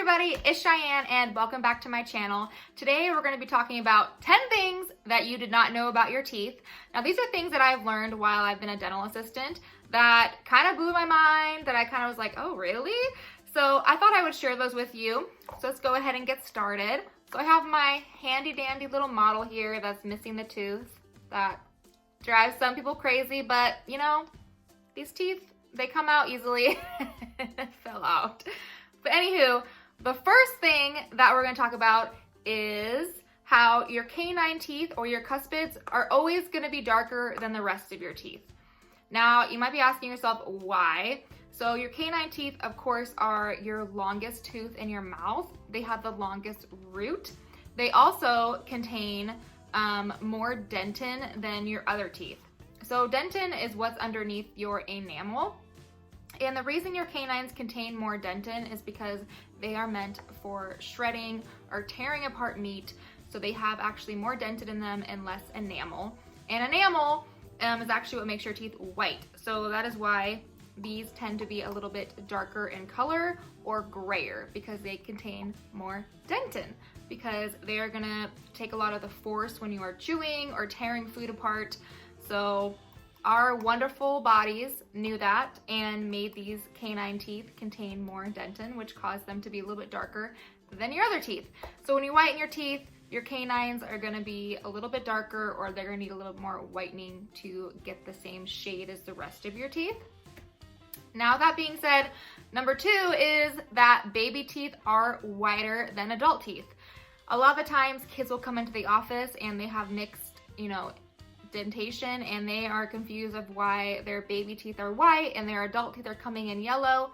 everybody, it's Cheyenne and welcome back to my channel. Today we're going to be talking about 10 things that you did not know about your teeth. Now these are things that I've learned while I've been a dental assistant that kind of blew my mind, that I kind of was like, oh really? So I thought I would share those with you. So let's go ahead and get started. So I have my handy dandy little model here that's missing the tooth. That drives some people crazy, but you know, these teeth, they come out easily. It fell out. But anywho, the first thing that we're going to talk about is how your canine teeth or your cuspids are always going to be darker than the rest of your teeth. Now, you might be asking yourself why. So your canine teeth, of course, are your longest tooth in your mouth. They have the longest root. They also contain more dentin than your other teeth. So dentin is what's underneath your enamel. And the reason your canines contain more dentin is because they are meant for shredding or tearing apart meat. So they have actually more dentin in them and less enamel. And enamel is actually what makes your teeth white. So that is why these tend to be a little bit darker in color or grayer, because they contain more dentin, because they are gonna take a lot of the force when you are chewing or tearing food apart. So our wonderful bodies knew that and made these canine teeth contain more dentin, which caused them to be a little bit darker than your other teeth. So when you whiten your teeth, your canines are gonna be a little bit darker, or they're gonna need a little more whitening to get the same shade as the rest of your teeth. Now that being said, number 2 is that baby teeth are whiter than adult teeth. A lot of the times kids will come into the office and they have mixed, dentation, and they are confused of why their baby teeth are white and their adult teeth are coming in yellow,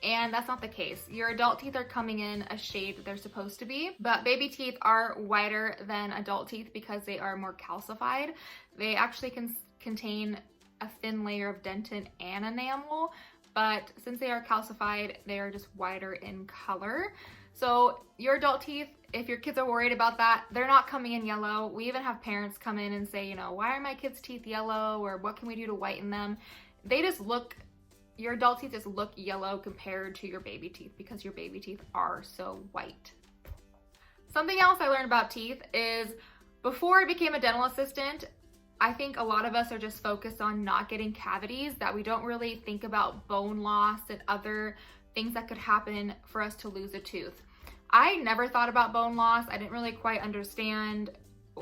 and that's not the case. Your adult teeth are coming in a shade that they're supposed to be, but baby teeth are whiter than adult teeth because they are more calcified. They actually can contain a thin layer of dentin and enamel, but since they are calcified, they are just whiter in color. So your adult teeth, if your kids are worried about that, they're not coming in yellow. We even have parents come in and say, why are my kids' teeth yellow, or what can we do to whiten them? They just look, your adult teeth just look yellow compared to your baby teeth because your baby teeth are so white. Something else I learned about teeth is before I became a dental assistant, I think a lot of us are just focused on not getting cavities, that we don't really think about bone loss and other things that could happen for us to lose a tooth. I never thought about bone loss. I didn't really quite understand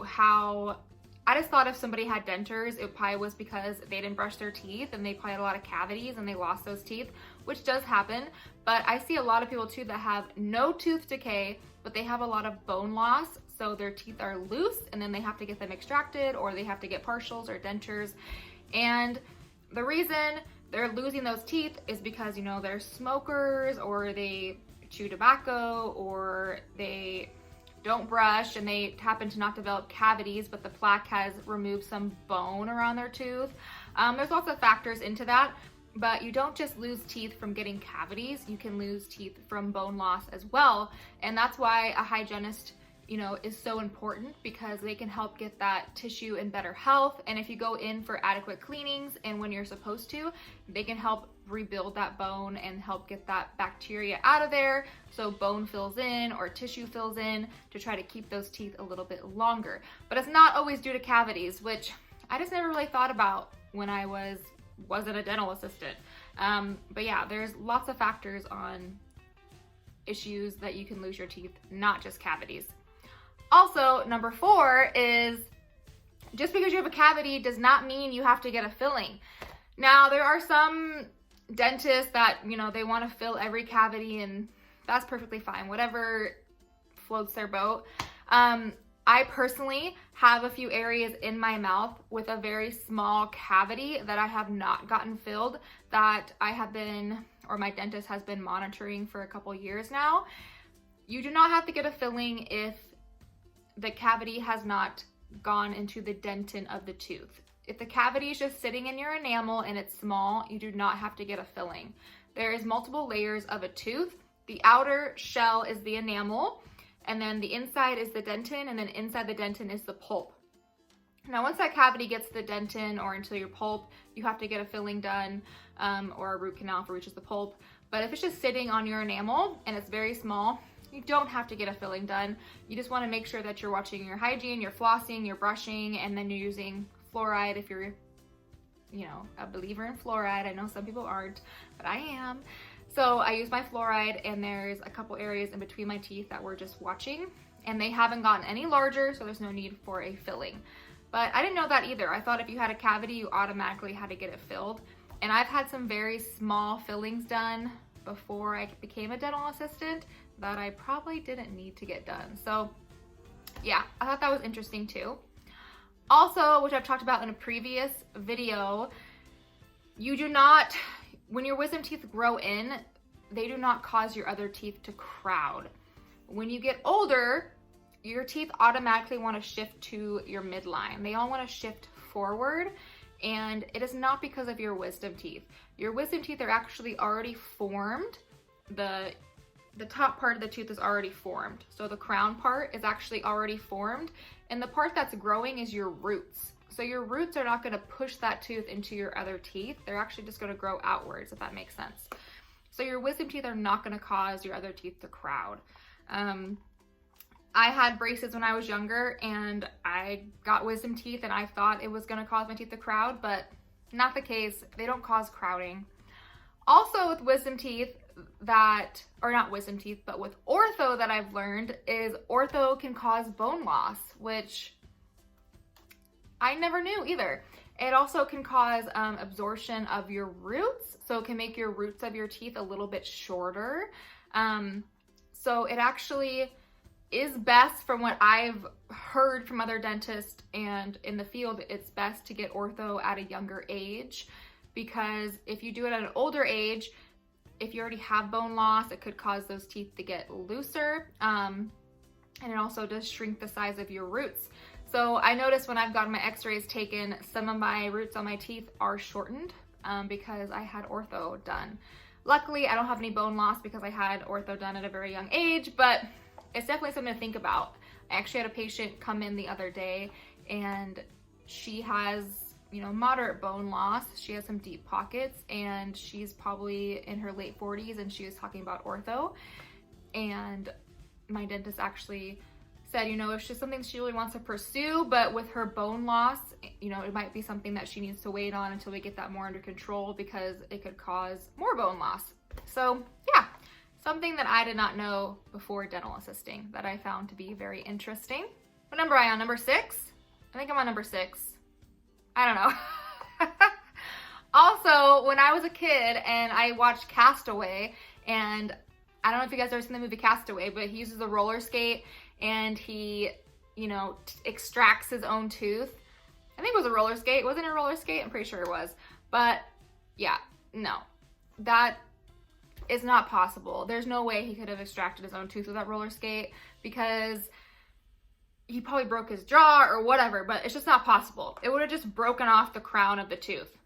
how. I just thought if somebody had dentures, it probably was because they didn't brush their teeth and they probably had a lot of cavities and they lost those teeth, which does happen. But I see a lot of people too that have no tooth decay, but they have a lot of bone loss. So their teeth are loose and then they have to get them extracted, or they have to get partials or dentures. And the reason they're losing those teeth is because, they're smokers, or they chew tobacco, or they don't brush and they happen to not develop cavities, but the plaque has removed some bone around their tooth. There's lots of factors into that, but you don't just lose teeth from getting cavities. You can lose teeth from bone loss as well. And that's why a hygienist is so important, because they can help get that tissue in better health. And if you go in for adequate cleanings and when you're supposed to, they can help rebuild that bone and help get that bacteria out of there, so bone fills in or tissue fills in, to try to keep those teeth a little bit longer. But it's not always due to cavities, which I just never really thought about when I wasn't a dental assistant. But yeah, there's lots of factors on issues that you can lose your teeth, not just cavities. Also, number 4 is just because you have a cavity does not mean you have to get a filling. Now, there are some dentists that, they want to fill every cavity, and that's perfectly fine, whatever floats their boat. I personally have a few areas in my mouth with a very small cavity that I have not gotten filled, that I have been, or my dentist has been monitoring for a couple years now. You do not have to get a filling if the cavity has not gone into the dentin of the tooth. If the cavity is just sitting in your enamel and it's small, you do not have to get a filling. There is multiple layers of a tooth. The outer shell is the enamel, and then the inside is the dentin, and then inside the dentin is the pulp. Now, once that cavity gets to the dentin or into your pulp, you have to get a filling done, or a root canal for which is the pulp. But if it's just sitting on your enamel and it's very small, you don't have to get a filling done. You just want to make sure that you're watching your hygiene, you're flossing, you're brushing, and then you're using fluoride if you're, you know, a believer in fluoride. I know some people aren't, but I am. So I use my fluoride, and there's a couple areas in between my teeth that we're just watching, and they haven't gotten any larger, so there's no need for a filling. But I didn't know that either. I thought if you had a cavity, you automatically had to get it filled. And I've had some very small fillings done before I became a dental assistant that I probably didn't need to get done. So yeah, I thought that was interesting too. Also, which I've talked about in a previous video, you do not, when your wisdom teeth grow in, they do not cause your other teeth to crowd. When you get older, your teeth automatically want to shift to your midline. They all want to shift forward, and it is not because of your wisdom teeth. Your wisdom teeth are actually already formed. The top part of the tooth is already formed. So the crown part is actually already formed, and the part that's growing is your roots. So your roots are not going to push that tooth into your other teeth. They're actually just going to grow outwards, if that makes sense. So your wisdom teeth are not going to cause your other teeth to crowd. I had braces when I was younger, and I got wisdom teeth, and I thought it was going to cause my teeth to crowd, but not the case. They don't cause crowding. Also with wisdom teeth that, or not wisdom teeth, but with ortho that I've learned is ortho can cause bone loss, which I never knew either. It also can cause absorption of your roots, so it can make your roots of your teeth a little bit shorter. So it actually is best, from what I've heard from other dentists and in the field, it's best to get ortho at a younger age, because if you do it at an older age, if you already have bone loss, it could cause those teeth to get looser, and it also does shrink the size of your roots. So I noticed when I've gotten my x-rays taken, some of my roots on my teeth are shortened because I had ortho done. Luckily, I don't have any bone loss because I had ortho done at a very young age, but it's definitely something to think about. I actually had a patient come in the other day, and she has, you know, moderate bone loss. She has some deep pockets, and she's probably in her late 40s, and she was talking about ortho. And my dentist actually said, you know, it's just something she really wants to pursue, but with her bone loss, you know, it might be something that she needs to wait on until we get that more under control, because it could cause more bone loss. So yeah, something that I did not know before dental assisting that I found to be very interesting. What number am I on? Number 6? I think I'm on number 6. I don't know. Also, when I was a kid and I watched Castaway, and I don't know if you guys ever seen the movie Castaway, but he uses a roller skate and he, you know, extracts his own tooth. I think it was a roller skate. Wasn't it a roller skate? I'm pretty sure it was. But yeah, no, that is not possible. There's no way he could have extracted his own tooth with that roller skate, because he probably broke his jaw or whatever, but it's just not possible. It would have just broken off the crown of the tooth.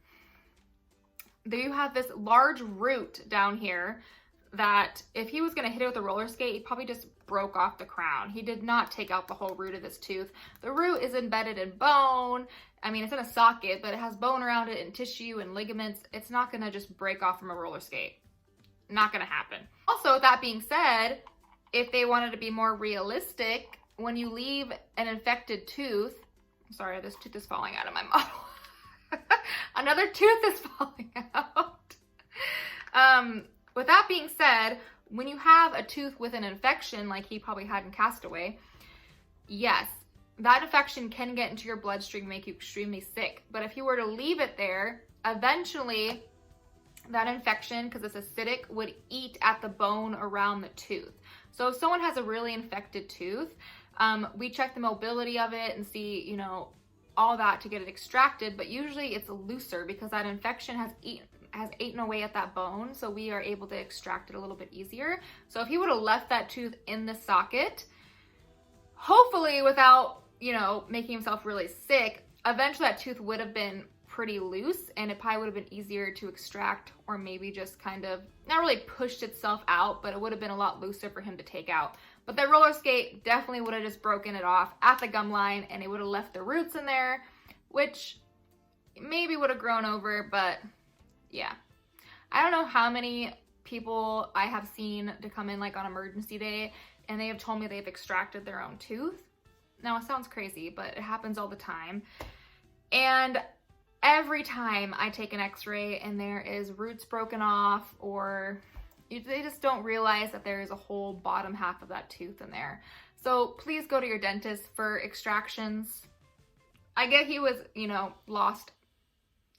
There you have this large root down here that if he was going to hit it with a roller skate, he probably just broke off the crown. He did not take out the whole root of this tooth. The root is embedded in bone. I mean, it's in a socket, but it has bone around it and tissue and ligaments. It's not going to just break off from a roller skate. Not going to happen. Also, that being said, if they wanted to be more realistic, when you leave an infected tooth, sorry, this tooth is falling out of my model. Another tooth is falling out. With that being said, when you have a tooth with an infection like he probably had in Castaway, yes, that infection can get into your bloodstream and make you extremely sick. But if you were to leave it there, eventually that infection, because it's acidic, would eat at the bone around the tooth. So if someone has a really infected tooth, we check the mobility of it and see, you know, all that to get it extracted, but usually it's looser because that infection has eaten away at that bone, so we are able to extract it a little bit easier. So if he would have left that tooth in the socket, hopefully without, you know, making himself really sick, eventually that tooth would have been pretty loose, and it probably would have been easier to extract, or maybe just kind of not really pushed itself out, but it would have been a lot looser for him to take out. But that roller skate definitely would have just broken it off at the gum line, and it would have left the roots in there, which maybe would have grown over, but yeah. I don't know how many people I have seen to come in like on emergency day, and they have told me they've extracted their own tooth. Now it sounds crazy, but it happens all the time. And every time I take an x-ray and there is roots broken off, or they just don't realize that there is a whole bottom half of that tooth in there. So please go to your dentist for extractions. I get he was, you know, lost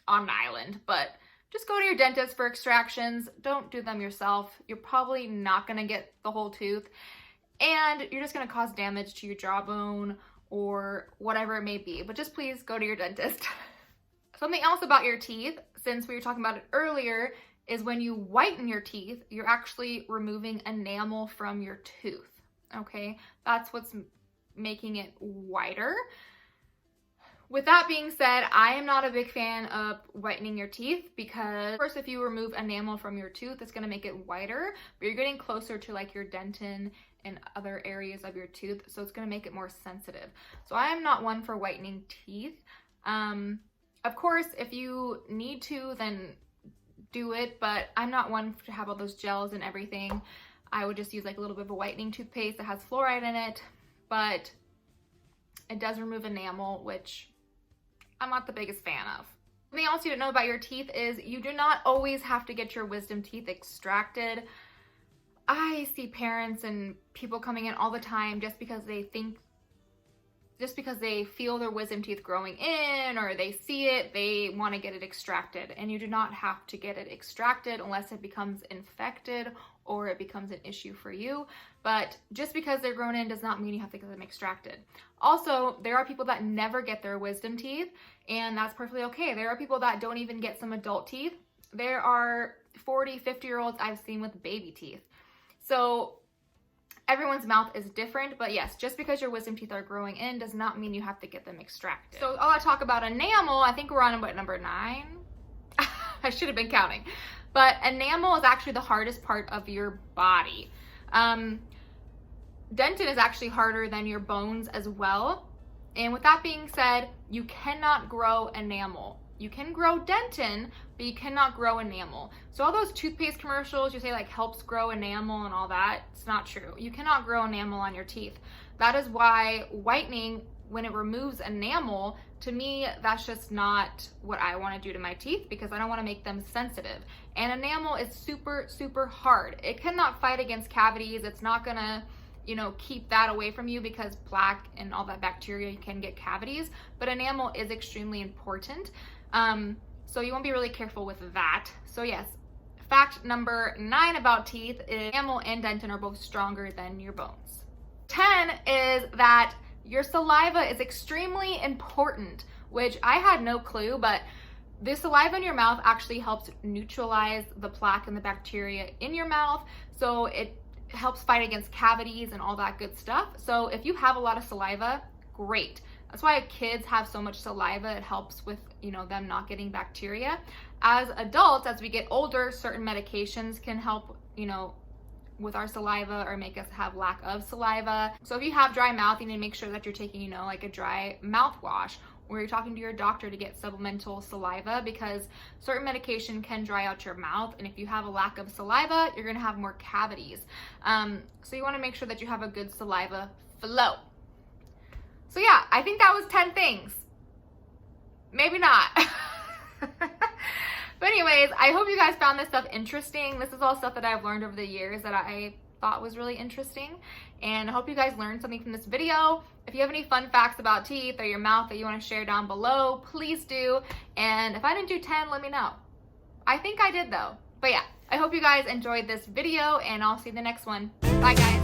on an island, but just go to your dentist for extractions. Don't do them yourself. You're probably not gonna get the whole tooth, and you're just gonna cause damage to your jawbone or whatever it may be, but just please go to your dentist. Something else about your teeth, since we were talking about it earlier, is when you whiten your teeth, you're actually removing enamel from your tooth, okay? That's what's making it whiter. With that being said, I am not a big fan of whitening your teeth because, of course, if you remove enamel from your tooth, it's gonna make it whiter, but you're getting closer to like your dentin and other areas of your tooth, so it's gonna make it more sensitive. So I am not one for whitening teeth. Of course, if you need to, then do it, but I'm not one to have all those gels and everything. I would just use like a little bit of a whitening toothpaste that has fluoride in it, but it does remove enamel, which I'm not the biggest fan of. Something else you don't know about your teeth is you do not always have to get your wisdom teeth extracted. I see parents and people coming in all the time just because they feel their wisdom teeth growing in, or they see it, they want to get it extracted. And you do not have to get it extracted unless it becomes infected or it becomes an issue for you. But just because they're grown in does not mean you have to get them extracted. Also, there are people that never get their wisdom teeth, and that's perfectly okay. There are people that don't even get some adult teeth. There are 40, 50-year-olds I've seen with baby teeth. So everyone's mouth is different, but yes, just because your wisdom teeth are growing in does not mean you have to get them extracted. So all I talk about enamel, I think we're on what, number 9? I should have been counting. But enamel is actually the hardest part of your body. Dentin is actually harder than your bones as well. And with that being said, you cannot grow enamel. You can grow dentin, but you cannot grow enamel. So all those toothpaste commercials you say like helps grow enamel and all that, it's not true. You cannot grow enamel on your teeth. That is why whitening, when it removes enamel, to me, that's just not what I want to do to my teeth because I don't want to make them sensitive. And enamel is super, super hard. It cannot fight against cavities. It's not gonna, you know, keep that away from you because plaque and all that bacteria can get cavities, but enamel is extremely important. So you want to be really careful with that. So yes, fact number 9 about teeth is enamel and dentin are both stronger than your bones. 10 is that your saliva is extremely important, which I had no clue, but the saliva in your mouth actually helps neutralize the plaque and the bacteria in your mouth. So it helps fight against cavities and all that good stuff. So if you have a lot of saliva, great. That's why kids have so much saliva. It helps with, you know, them not getting bacteria. As adults, as we get older, certain medications can help, you know, with our saliva or make us have lack of saliva. So if you have dry mouth, you need to make sure that you're taking, you know, like a dry mouthwash, or you're talking to your doctor to get supplemental saliva because certain medication can dry out your mouth. And if you have a lack of saliva, you're gonna have more cavities. So you wanna make sure that you have a good saliva flow. So yeah, I think that was 10 things. Maybe not. But anyways, I hope you guys found this stuff interesting. This is all stuff that I've learned over the years that I thought was really interesting. And I hope you guys learned something from this video. If you have any fun facts about teeth or your mouth that you want to share down below, please do. And if I didn't do 10, let me know. I think I did though. But yeah, I hope you guys enjoyed this video and I'll see you in the next one. Bye guys.